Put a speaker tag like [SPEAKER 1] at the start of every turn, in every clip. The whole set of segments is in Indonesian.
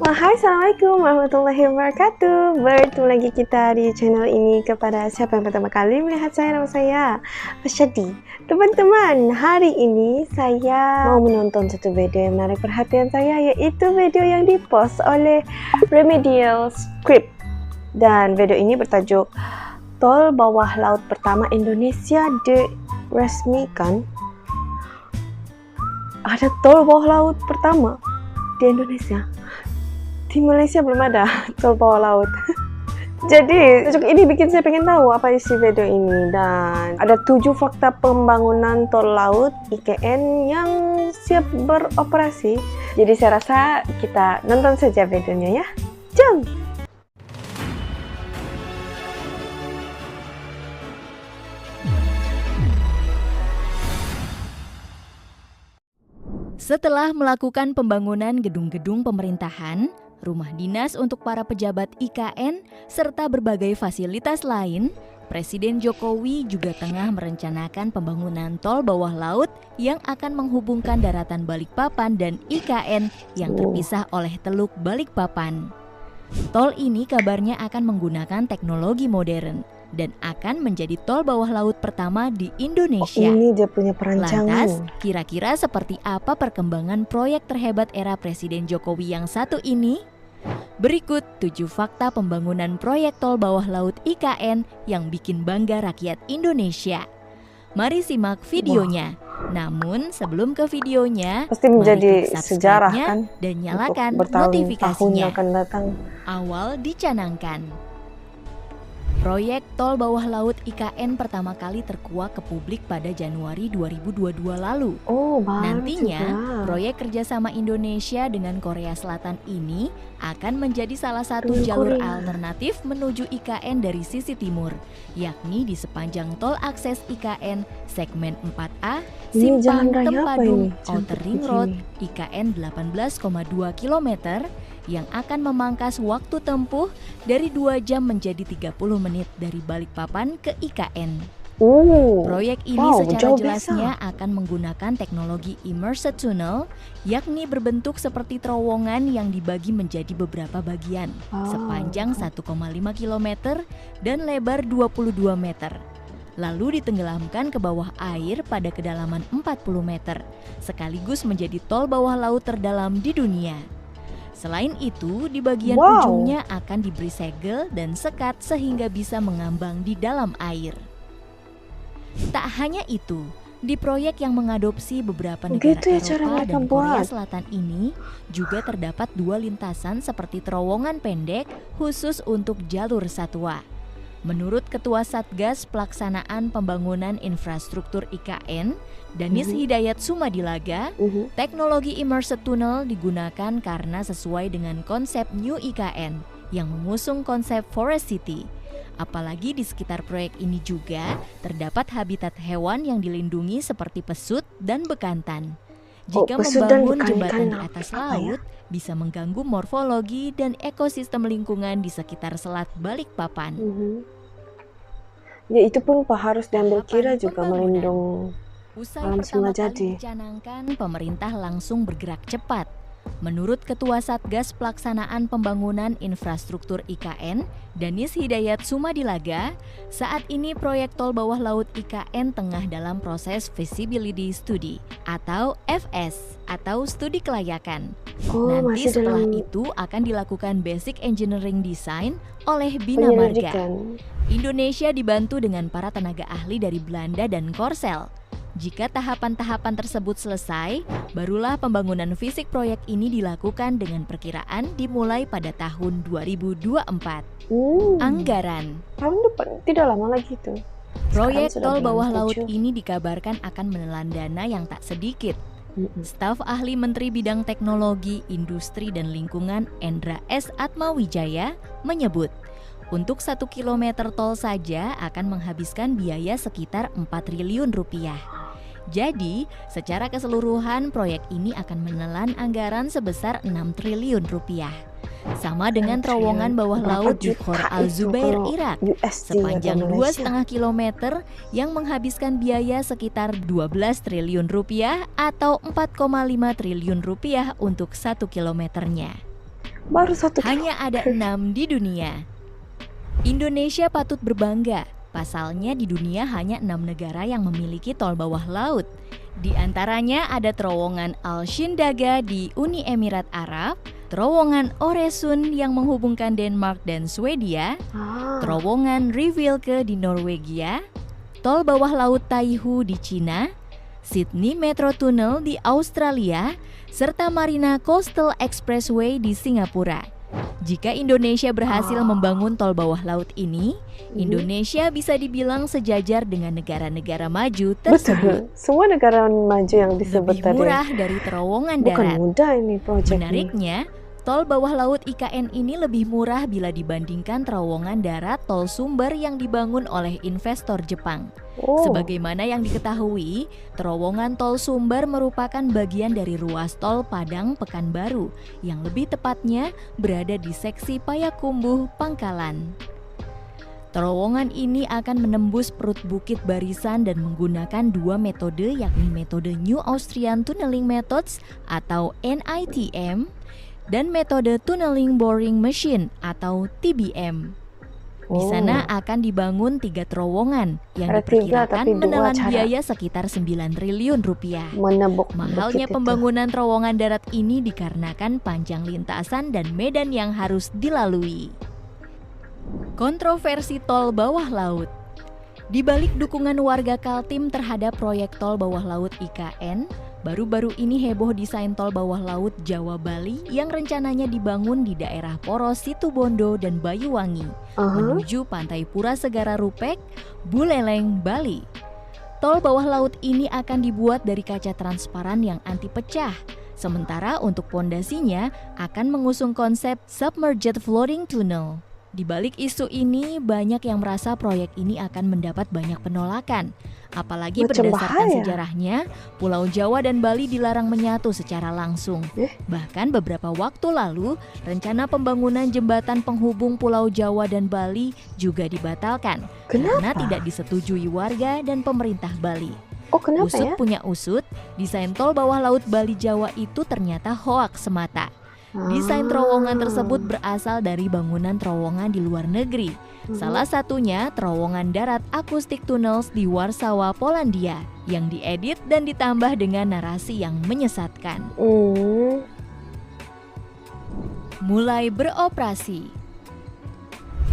[SPEAKER 1] Hai, Assalamualaikum warahmatullahi wabarakatuh. Bertemu lagi kita di channel ini. Kepada siapa yang pertama kali melihat saya, nama saya Fasyadi. Teman-teman, hari ini saya mau menonton satu video yang menarik perhatian saya, yaitu video yang dipost oleh Remedial Script. Dan video ini bertajuk Tol Bawah Laut Pertama Indonesia diresmikan. Ada tol bawah laut pertama di Indonesia. Di Malaysia belum ada tol bawah laut. Jadi ini bikin saya pengen tahu apa isi video ini. Dan ada 7 fakta pembangunan tol laut IKN yang siap beroperasi. Jadi saya rasa kita nonton saja videonya ya. Jom!
[SPEAKER 2] Setelah melakukan pembangunan gedung-gedung pemerintahan, rumah dinas untuk para pejabat IKN, serta berbagai fasilitas lain, Presiden Jokowi juga tengah merencanakan pembangunan tol bawah laut yang akan menghubungkan daratan Balikpapan dan IKN yang terpisah oleh Teluk Balikpapan. Tol ini kabarnya akan menggunakan teknologi modern dan akan menjadi tol bawah laut pertama di Indonesia.
[SPEAKER 1] Ini dia punya perancangan.
[SPEAKER 2] Lantas, kira-kira seperti apa perkembangan proyek terhebat era Presiden Jokowi yang satu ini? Berikut 7 fakta pembangunan proyek tol bawah laut IKN yang bikin bangga rakyat Indonesia. Mari simak videonya. Namun sebelum ke videonya,
[SPEAKER 1] pasti menjadi
[SPEAKER 2] mari
[SPEAKER 1] sejarah kan,
[SPEAKER 2] dan nyalakan
[SPEAKER 1] notifikasinya
[SPEAKER 2] notifikasinya.
[SPEAKER 1] akan datang.
[SPEAKER 2] Awal dicanangkan. Proyek tol bawah laut IKN pertama kali terkuak ke publik pada Januari 2022 lalu.
[SPEAKER 1] Oh, baru
[SPEAKER 2] Nantinya,
[SPEAKER 1] juga.
[SPEAKER 2] proyek kerjasama Indonesia dengan Korea Selatan ini akan menjadi salah satu
[SPEAKER 1] Dengan
[SPEAKER 2] jalur
[SPEAKER 1] Korea.
[SPEAKER 2] alternatif menuju IKN dari sisi timur, yakni di sepanjang tol akses IKN segmen 4A,
[SPEAKER 1] Ini jalan
[SPEAKER 2] Simpang
[SPEAKER 1] raya apa
[SPEAKER 2] Tempadung,
[SPEAKER 1] ini?
[SPEAKER 2] Outer
[SPEAKER 1] Cantik
[SPEAKER 2] Ring
[SPEAKER 1] begini.
[SPEAKER 2] Road, IKN 18,2 km, yang akan memangkas waktu tempuh dari 2 jam menjadi 30 menit dari Balikpapan ke IKN. Proyek ini secara
[SPEAKER 1] jauh
[SPEAKER 2] jelasnya akan menggunakan teknologi immersed tunnel, yakni berbentuk seperti terowongan yang dibagi menjadi beberapa bagian, sepanjang 1,5 km dan lebar 22 meter. Lalu ditenggelamkan ke bawah air pada kedalaman 40 meter, sekaligus menjadi tol bawah laut terdalam di dunia. Selain itu, di bagian ujungnya akan diberi segel dan sekat sehingga bisa mengambang di dalam air. Tak hanya itu, di proyek yang mengadopsi beberapa negara Eropa dan Korea Selatan ini juga terdapat 2 lintasan seperti terowongan pendek khusus untuk jalur satwa. Menurut Ketua Satgas Pelaksanaan Pembangunan Infrastruktur IKN, Danis Hidayat Sumadilaga, teknologi immersed tunnel digunakan karena sesuai dengan konsep New IKN yang mengusung konsep Forest City. Apalagi di sekitar proyek ini juga terdapat habitat hewan yang dilindungi seperti pesut dan bekantan. Jika membangun jembatan di atas laut, bisa mengganggu morfologi dan ekosistem lingkungan di sekitar Selat Balikpapan.
[SPEAKER 1] Ya itu pun harus diambil kira juga melindungi
[SPEAKER 2] Usai
[SPEAKER 1] alam semula
[SPEAKER 2] pertama kali
[SPEAKER 1] jadi.
[SPEAKER 2] dicanangkan, pemerintah langsung bergerak cepat. Menurut Ketua Satgas Pelaksanaan Pembangunan Infrastruktur IKN, Danis Hidayat Sumadilaga, saat ini proyek tol bawah laut IKN tengah dalam proses Feasibility Study atau FS atau studi kelayakan. Nanti setelah itu akan dilakukan Basic Engineering Design oleh Bina Marga. Indonesia dibantu dengan para tenaga ahli dari Belanda dan Korsel. Jika tahapan-tahapan tersebut selesai, barulah pembangunan fisik proyek ini dilakukan dengan perkiraan dimulai pada tahun 2024. Anggaran.
[SPEAKER 1] Tahun depan, tidak lama lagi itu.
[SPEAKER 2] Proyek tol bawah laut ini dikabarkan akan menelan dana yang tak sedikit. Staf ahli Menteri Bidang Teknologi, Industri dan Lingkungan Endra S. Atmawijaya menyebut, untuk 1 km tol saja akan menghabiskan biaya sekitar 4 triliun rupiah. Jadi, secara keseluruhan proyek ini akan menelan anggaran sebesar 6 triliun rupiah. Sama dengan terowongan bawah laut di Khor Al-Zubair, Irak, sepanjang 2,5 km yang menghabiskan biaya sekitar 12 triliun rupiah atau 4,5 triliun rupiah untuk 1 kilometernya.
[SPEAKER 1] Baru 1
[SPEAKER 2] Hanya ada 6 di dunia. Indonesia patut berbangga. Pasalnya di dunia hanya 6 negara yang memiliki tol bawah laut. Di antaranya ada terowongan Al-Shindaga di Uni Emirat Arab, terowongan Øresund yang menghubungkan Denmark dan Swedia, terowongan Rivierke di Norwegia, tol bawah laut Taihu di Cina, Sydney Metro Tunnel di Australia, serta Marina Coastal Expressway di Singapura. Jika Indonesia berhasil membangun tol bawah laut ini, Indonesia bisa dibilang sejajar dengan negara-negara maju tersebut.
[SPEAKER 1] Betul, semua negara maju yang disebut
[SPEAKER 2] Lebih
[SPEAKER 1] tadi
[SPEAKER 2] murah dari terowongan
[SPEAKER 1] bukan
[SPEAKER 2] darat.
[SPEAKER 1] mudah ini proyeknya.
[SPEAKER 2] Menariknya, tol bawah laut IKN ini lebih murah bila dibandingkan terowongan darat tol sumber yang dibangun oleh investor Jepang. Sebagaimana yang diketahui, terowongan tol sumber merupakan bagian dari ruas tol Padang Pekanbaru yang lebih tepatnya berada di seksi Payakumbuh, Pangkalan. Terowongan ini akan menembus perut bukit barisan dan menggunakan 2 metode, yakni metode New Austrian Tunneling Methods atau NITM dan metode Tunneling Boring Machine atau TBM. Di sana akan dibangun 3 terowongan yang diperkirakan menelan biaya sekitar 9 triliun rupiah. Mahalnya pembangunan terowongan darat ini dikarenakan panjang lintasan dan medan yang harus dilalui. Kontroversi tol bawah laut. Di balik dukungan warga Kaltim terhadap proyek tol bawah laut IKN, baru-baru ini heboh desain tol bawah laut Jawa Bali yang rencananya dibangun di daerah Poros Situbondo dan Banyuwangi menuju Pantai Pura Segara Rupek, Buleleng, Bali. Tol bawah laut ini akan dibuat dari kaca transparan yang anti pecah. Sementara untuk pondasinya akan mengusung konsep Submerged Floating Tunnel. Di balik isu ini, banyak yang merasa proyek ini akan mendapat banyak penolakan. Apalagi berdasarkan sejarahnya, Pulau Jawa dan Bali dilarang menyatu secara langsung. Bahkan beberapa waktu lalu, rencana pembangunan jembatan penghubung Pulau Jawa dan Bali juga dibatalkan karena tidak disetujui warga dan pemerintah Bali. Usut punya usut, desain tol bawah laut Bali Jawa itu ternyata hoaks semata. Desain terowongan tersebut berasal dari bangunan terowongan di luar negeri. Salah satunya terowongan darat akustik tunnels di Warsawa, Polandia, yang diedit dan ditambah dengan narasi yang menyesatkan. Mulai beroperasi.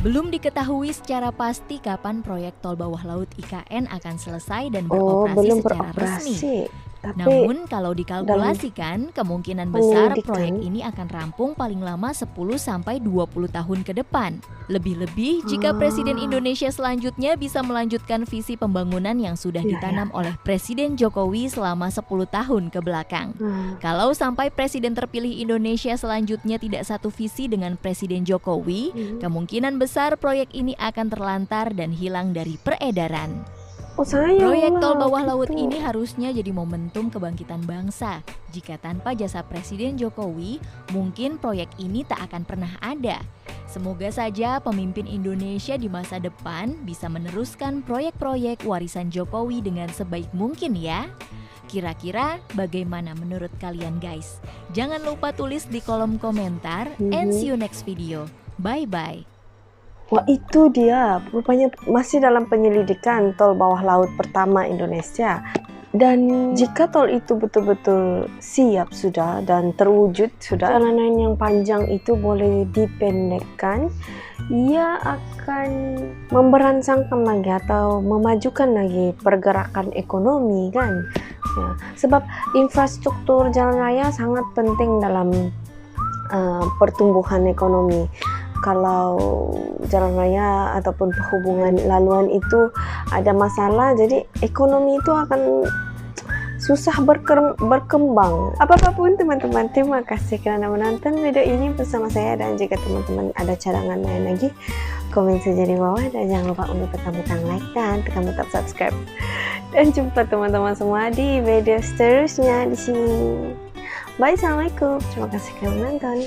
[SPEAKER 2] Belum diketahui secara pasti kapan proyek tol bawah laut IKN akan selesai dan beroperasi secara resmi. Namun kalau dikalkulasikan, kemungkinan besar proyek ini akan rampung paling lama 10-20 tahun ke depan. Lebih-lebih jika Presiden Indonesia selanjutnya bisa melanjutkan visi pembangunan yang sudah ditanam oleh Presiden Jokowi selama 10 tahun ke belakang. Kalau sampai Presiden terpilih Indonesia selanjutnya tidak satu visi dengan Presiden Jokowi, kemungkinan besar proyek ini akan terlantar dan hilang dari peredaran. Proyek tol bawah laut ini harusnya jadi momentum kebangkitan bangsa. Jika tanpa jasa Presiden Jokowi, mungkin proyek ini tak akan pernah ada. Semoga saja pemimpin Indonesia di masa depan bisa meneruskan proyek-proyek warisan Jokowi dengan sebaik mungkin ya. Kira-kira bagaimana menurut kalian guys? Jangan lupa tulis di kolom komentar and see you next video. Bye-bye.
[SPEAKER 1] Wah, itu dia, rupanya masih dalam penyelidikan tol bawah laut pertama Indonesia. Dan jika tol itu betul-betul siap sudah dan terwujud sudah, jalanan yang panjang itu boleh dipendekkan, ia akan memberangsangkan lagi atau memajukan lagi pergerakan ekonomi kan. Ya, sebab infrastruktur jalan raya sangat penting dalam pertumbuhan ekonomi. Kalau jalan raya ataupun perhubungan laluan itu ada masalah, jadi ekonomi itu akan susah berkembang. Apapun teman-teman, terima kasih karena menonton video ini bersama saya. Dan jika teman-teman ada cadangan lain lagi, komen saja di bawah. Dan jangan lupa untuk tekan butang like dan tekan butang subscribe. Dan jumpa teman-teman semua di video seterusnya di sini. Bye, assalamualaikum. Terima kasih sudah menonton.